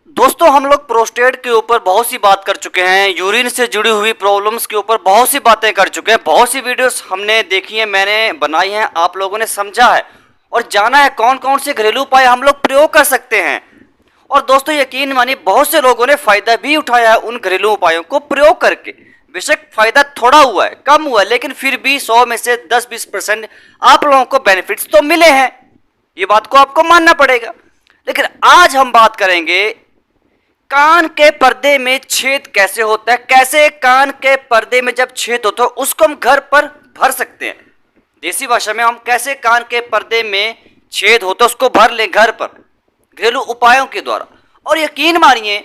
दोस्तों हम लोग प्रोस्टेट के ऊपर बहुत सी बात कर चुके हैं, यूरिन से जुड़ी हुई प्रॉब्लम्स के ऊपर बहुत सी बातें कर चुके हैं, बहुत सी वीडियोस हमने देखी है, मैंने बनाई हैं, आप लोगों ने समझा है और जाना है कौन कौन से घरेलू उपाय हम लोग प्रयोग कर सकते हैं। और दोस्तों यकीन मानिए बहुत से लोगों ने फायदा भी उठाया है उन घरेलू उपायों को प्रयोग करके। बेशक फायदा थोड़ा हुआ है, कम हुआ है, लेकिन फिर भी 100 में से 10-20% आप लोगों को बेनिफिट्स तो मिले हैं, ये बात को आपको मानना पड़ेगा। लेकिन आज हम बात करेंगे कान के पर्दे में छेद कैसे होता है, कैसे कान के पर्दे में जब छेद होता है उसको हम घर पर भर सकते हैं। देसी भाषा में हम कैसे कान के पर्दे में छेद होता है उसको भर लें घर पर घरेलू उपायों के द्वारा। और यकीन मानिए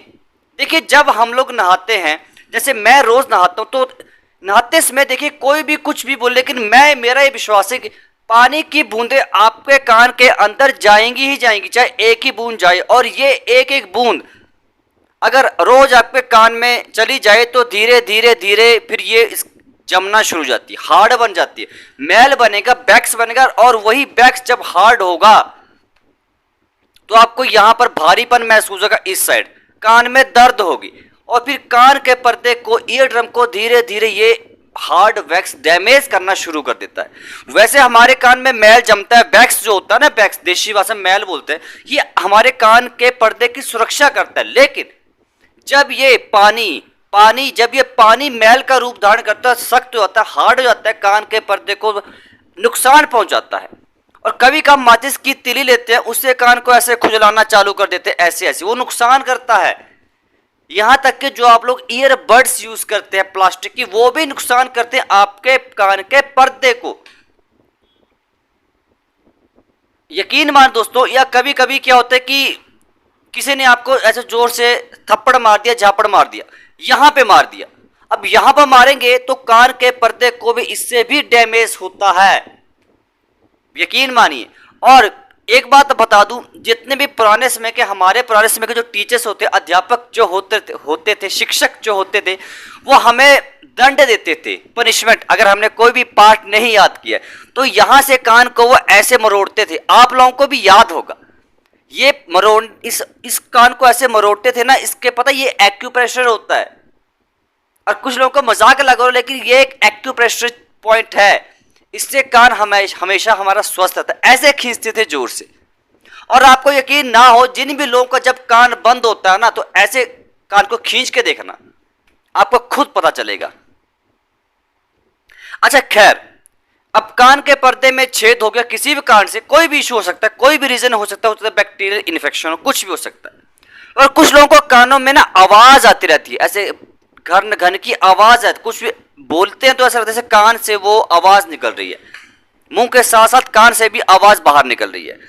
देखिए जब हम लोग नहाते हैं, जैसे मैं रोज नहाता हूं, तो नहाते समय देखिए कोई भी कुछ भी बोले, लेकिन मेरा ये विश्वास है कि पानी की बूंदें आपके कान के अंदर जाएंगी ही जाएंगी, चाहे एक ही बूंद जाए। और ये एक एक बूंद अगर रोज आपके कान में चली जाए तो धीरे धीरे धीरे फिर ये जमना शुरू हो जाती है, हार्ड बन जाती है, मैल बनेगा, बैक्स बनेगा। और वही बैक्स जब हार्ड होगा तो आपको यहां पर भारीपन महसूस होगा, इस साइड कान में दर्द होगी, और फिर कान के पर्दे को, ईयर ड्रम को धीरे धीरे ये हार्ड वैक्स डैमेज करना शुरू कर देता है। वैसे हमारे कान में मैल जमता है, वैक्स जो होता है ना, वैक्स देशी भाषा में मैल बोलते हैं, ये हमारे कान के पर्दे की सुरक्षा करता है। लेकिन जब ये पानी मैल का रूप धारण करता है, सख्त हो जाता है, हार्ड हो जाता है, कान के पर्दे को नुकसान पहुंचाता है। और कभी कभी माचिस की तिली लेते हैं, उससे कान को ऐसे खुजलाना चालू कर देते हैं, ऐसे ऐसे वो नुकसान करता है। यहां तक कि जो आप लोग ईयरबड्स यूज करते हैं प्लास्टिक की, वो भी नुकसान करते हैं आपके कान के पर्दे को। यकीन मान दोस्तों, या कभी कभी क्या होता है कि किसी ने आपको ऐसे जोर से थप्पड़ मार दिया, झापड़ मार दिया, यहां पे मार दिया, अब यहां पर मारेंगे तो कान के पर्दे को भी इससे भी डैमेज होता है, यकीन मानिए। और एक बात बता दूं, जितने भी पुराने समय के, हमारे पुराने समय के जो टीचर्स होते, अध्यापक जो होते थे, शिक्षक जो होते थे, वो हमें दंड देते थे, पनिशमेंट। अगर हमने कोई भी पाठ नहीं याद किया तो यहां से कान को वो ऐसे मरोड़ते थे, आप लोगों को भी याद होगा। ये मरोड़, इस कान को ऐसे मरोड़ते थे ना, इसके पता ये एक्यूप्रेशर होता है। और कुछ लोगों को मजाक लगा, लेकिन ये एक एक्यूप्रेशर पॉइंट है, इससे कान हमेशा हमारा स्वस्थ रहता है। ऐसे खींचते थे जोर से। और आपको यकीन ना हो, जिन भी लोगों का जब कान बंद होता है ना, तो ऐसे कान को खींच के देखना, आपको खुद पता चलेगा। अच्छा खैर, अब कान के पर्दे में छेद हो गया, किसी भी कारण से कोई भी इशू हो सकता है, कोई भी रीजन हो सकता है, बैक्टीरियल इन्फेक्शन हो, कुछ भी हो सकता है। और कुछ लोगों को कानों में ना आवाज आती रहती है, ऐसे घन घन की आवाज है, कुछ भी बोलते हैं तो ऐसा लगता है जैसे कान से वो आवाज निकल रही है, मुंह के साथ साथ कान से भी आवाज बाहर निकल रही है।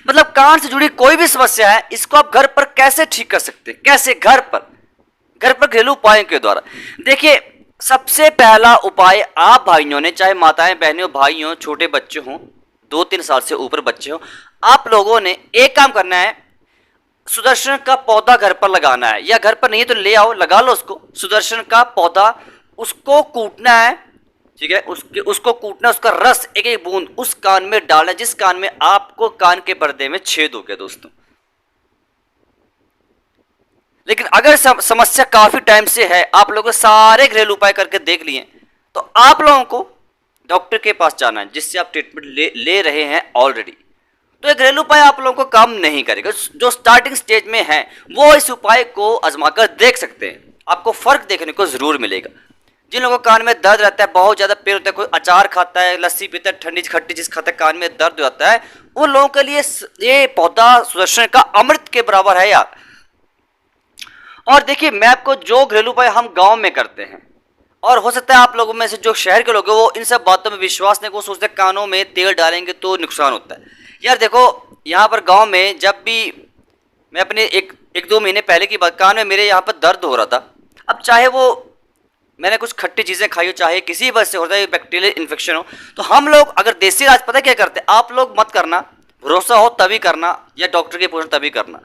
मतलब कान से जुड़ी कोई भी समस्या है, इसको आप घर पर कैसे ठीक कर सकते हैं, कैसे घर पर घरेलू उपायों के द्वारा। देखिए सबसे पहला उपाय, आप भाइयों ने, चाहे माताएं बहनों भाई हो, छोटे बच्चे हों, 2-3 साल से ऊपर बच्चे हो, आप लोगों ने एक काम करना है, सुदर्शन का पौधा घर पर लगाना है, या घर पर नहीं तो ले आओ, लगा लो उसको, सुदर्शन का पौधा, उसको कूटना है, ठीक है, उसको कूटना, उसका रस एक एक बूंद उस कान में डालना जिस कान में आपको कान के पर्दे में छेद हो गया दोस्तों। लेकिन अगर समस्या काफी टाइम से है, आप लोगों सारे घरेलू उपाय करके देख लिए, तो आप लोगों को डॉक्टर के पास जाना है, जिससे आप ट्रीटमेंट ले रहे हैं ऑलरेडी। तो ये घरेलू उपाय आप लोगों को काम नहीं करेगा। जो स्टार्टिंग स्टेज में है वो इस उपाय को आजमाकर देख सकते हैं, आपको फर्क देखने को जरूर मिलेगा। जिन लोगों को कान में दर्द रहता है, बहुत ज्यादा पेन होता है, कोई अचार खाता है, लस्सी पीता है, ठंडी खट्टी चीज खाता है, कान में दर्द होता है, उन लोगों के लिए ये पौधा सुदर्शन का अमृत के बराबर है यार। और देखिए मैं आपको जो घरेलू उपाय हम गांव में करते हैं, और हो सकता है आप लोगों में से जो शहर के लोग हैं वो इन सब बातों में विश्वास नहीं, वो सोचते हैं कानों में तेल डालेंगे तो नुकसान होता है। यार देखो यहाँ पर गांव में, जब भी मैं अपने एक 2 महीने पहले की बात, कान में मेरे यहाँ पर दर्द हो रहा था। अब चाहे वो मैंने कुछ खट्टी चीज़ें खाई हो, चाहे किसी वजह से होता है बैक्टीरियल इन्फेक्शन हो, तो हम लोग अगर देसी इलाज पता क्या करते हैं, आप लोग मत करना, भरोसा हो तभी करना, या डॉक्टर की पूछना तभी करना।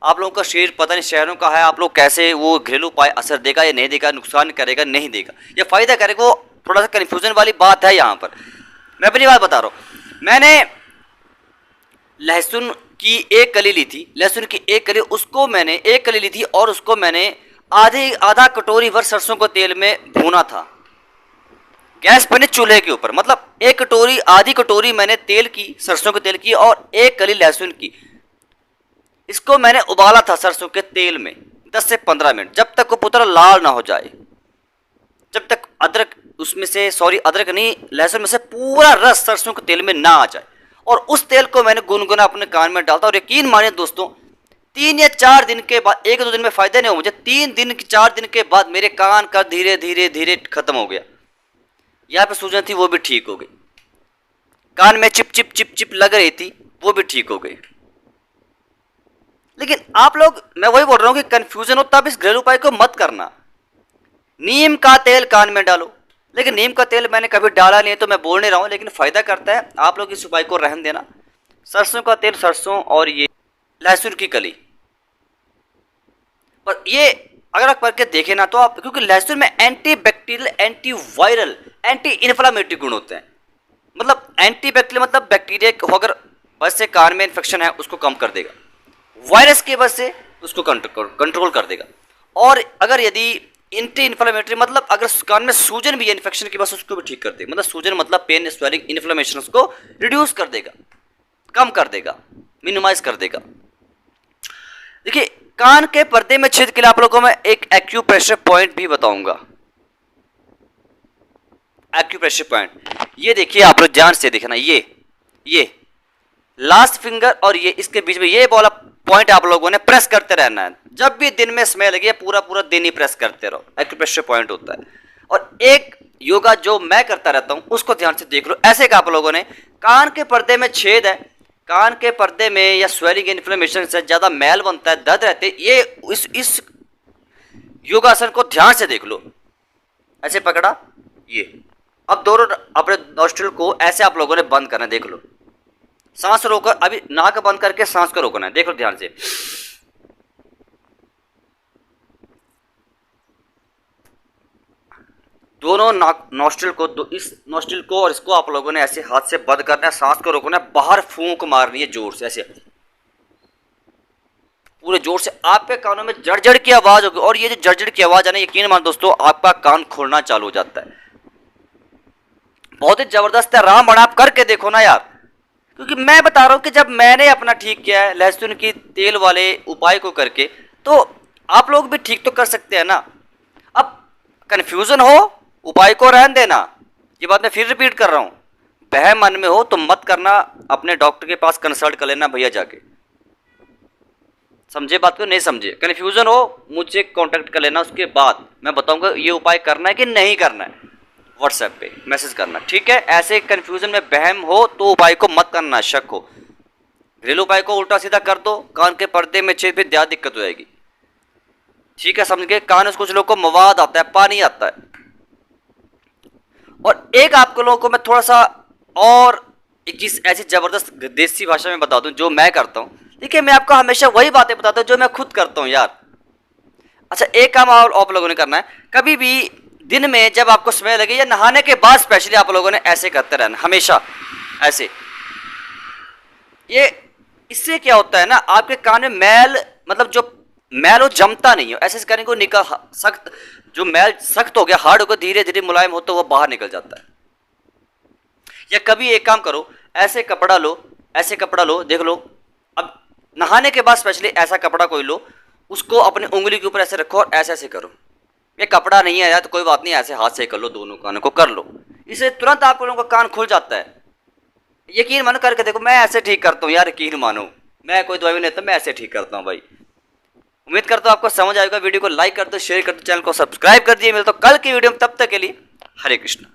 आप लोगों का शरीर पता नहीं शहरों का है, आप लोग कैसे वो घरेलू उपाय असर देगा या नहीं देगा, नुकसान करेगा नहीं देगा या फायदा करेगा, वो थोड़ा सा कन्फ्यूजन वाली बात है यहाँ पर। मैं अपनी बात बता रहा हूँ, मैंने लहसुन की एक कली ली थी, लहसुन की एक कली, उसको मैंने एक कली ली थी और उसको मैंने आधा कटोरी भर सरसों को तेल में भूना था गैस पर चूल्हे के ऊपर। मतलब एक कटोरी, आधी कटोरी मैंने तेल की, सरसों के तेल की, और एक कली लहसुन की, इसको मैंने उबाला था सरसों के तेल में 10 से 15 मिनट, जब तक वो पूरा लाल ना हो जाए, जब तक अदरक उसमें से, सॉरी अदरक नहीं, लहसुन में से पूरा रस सरसों के तेल में ना आ जाए। और उस तेल को मैंने गुनगुना अपने कान में डालता, और यकीन मानिए दोस्तों 3 या 4 दिन के बाद, 1-2 दिन में फायदा नहीं हो मुझे, 3-4 दिन के बाद मेरे कान का धीरे धीरे धीरे खत्म हो गया। यहाँ पे सूजन थी वो भी ठीक हो गई, कान में चिप चिप चिप चिप लग रही थी वो भी ठीक हो गई। लेकिन आप लोग, मैं वही बोल रहा हूं कि कंफ्यूजन हो तब इस घरेलू उपाय को मत करना। नीम का तेल कान में डालो, लेकिन नीम का तेल मैंने कभी डाला नहीं है तो मैं बोल नहीं रहा हूं, लेकिन फायदा करता है। आप लोग इस उपाय को रहन देना। सरसों का तेल, सरसों और ये लहसुन की कली, पर ये अगर आप करके देखें ना तो आप, क्योंकि लहसुन में anti bacterial, anti viral, anti inflammatory गुण होते हैं। मतलब एंटी बैक्टीरियल मतलब बैक्टीरिया को अगर वजह से कान में इन्फेक्शन है उसको कम कर देगा, वायरस की वजह से उसको कंट्रोल कर देगा। और अगर यदि एंटी इन्फ्लामेटरी मतलब अगर कान में सूजन भी है इन्फेक्शन की वजह से उसको भी ठीक कर देगा। मतलब सूजन मतलब पेन, स्वेलिंग, इन्फ्लेमेशन, उसको रिड्यूस कर देगा, कम कर देगा, मिनिमाइज कर देगा। देखिए कान के पर्दे में छेद के लिए आप लोगों को मैं एक एक्यूप्रेशर पॉइंट भी बताऊंगा। एक्यूप्रेशर पॉइंट ये देखिए, आप लोग ध्यान से देखना, ये लास्ट फिंगर और ये इसके बीच में ये वाला पॉइंट आप लोगों ने प्रेस करते रहना है। जब भी दिन में स्मेल लगे पूरा दिन ही प्रेस करते रहो, एक्यूप्रेशर पॉइंट होता है। और एक योगा जो मैं करता रहता हूं उसको ध्यान से देख लो। ऐसे का आप लोगों ने, कान के पर्दे में छेद है, कान के पर्दे में या स्वेलिंग, इन्फ्लेमेशन से ज्यादा मैल बनता है, दर्द रहते, ये इस योगासन को ध्यान से देख लो। ऐसे पकड़ा, ये अब दोनों अपने नोस्ट्रिल को ऐसे आप लोगों ने बंद करना, देख लो, सांस रोकर, अभी नाक बंद करके सांस को रोकना है, देख लो ध्यान से। दोनों नोस्ट्रिल को, इस नोस्ट्रिल को और इसको आप लोगों ने ऐसे हाथ से बंद करना है, सांस को रोकना है, बाहर फूंक मारनी है जोर से, ऐसे पूरे जोर से। आपके कानों में जड़जड़ की आवाज होगी, और ये जो जड़जड़ की आवाज है ना, यकीन मान दोस्तों आपका कान खोलना चालू हो जाता है। बहुत ही जबरदस्त है, राम बड़ा, आप करके देखो ना यार। क्योंकि मैं बता रहा हूं कि जब मैंने अपना ठीक किया है लहसुन की तेल वाले उपाय को करके, तो आप लोग भी ठीक तो कर सकते हैं ना। अब कंफ्यूजन हो, उपाय को रहन देना, ये बात मैं फिर रिपीट कर रहा हूं। वहम मन में हो तो मत करना, अपने डॉक्टर के पास कंसल्ट कर लेना भैया जाके। समझे बात को, नहीं समझे, कंफ्यूजन हो मुझसे कांटेक्ट कर लेना, उसके बाद मैं बताऊंगा ये उपाय करना है कि नहीं करना है। व्हाट्सएप पे मैसेज करना, ठीक है। ऐसे कंफ्यूजन में बहम हो तो उपाय को मत करना, शक हो। घरेलू उपाय को उल्टा सीधा कर दो, कान के पर्दे में छेद, फिर ज्यादा दिक्कत हो जाएगी, ठीक है, समझ गए। कान में कुछ लोगों को मवाद आता है, पानी आता है। और एक आपको लोगों को मैं थोड़ा सा और एक चीज ऐसी जबरदस्त देसी भाषा में बता दूं जो मैं करता हूं। देखिए मैं आपको हमेशा वही बातें बताता हूं जो मैं खुद करता हूं यार। अच्छा एक काम आप लोगों ने करना है, कभी भी दिन में जब आपको स्मेल लगे या नहाने के बाद स्पेशली आप लोगों ने ऐसे करते रहना, हमेशा ऐसे। ये इससे क्या होता है ना, आपके कान में मैल, मतलब जो मैल हो जमता नहीं हो, ऐसे करने को निकल सख्त, जो मैल सख्त हो गया, हार्ड हो गया, धीरे धीरे मुलायम हो तो वो बाहर निकल जाता है। या कभी एक काम करो, ऐसे कपड़ा लो, ऐसे कपड़ा लो, देख लो, अब नहाने के बाद स्पेशली ऐसा कपड़ा कोई लो, उसको अपनी उंगली के ऊपर ऐसे रखो और ऐसे ऐसे करो। ये कपड़ा नहीं है यार तो कोई बात नहीं, ऐसे हाथ से कर लो, दोनों कानों को कर लो, इससे तुरंत आप लोगों का कान खुल जाता है। यकीन मानो करके देखो, मैं ऐसे ठीक करता हूँ यार, यकीन मानो, मैं कोई दवाई नहीं लेता, मैं ऐसे ठीक करता हूँ भाई। उम्मीद करता हूँ आपको समझ आएगा। वीडियो को लाइक कर दो, शेयर कर दो, चैनल को सब्सक्राइब कर दिए। मिलता हूं कल की वीडियो में, तब तक के लिए हरे कृष्ण।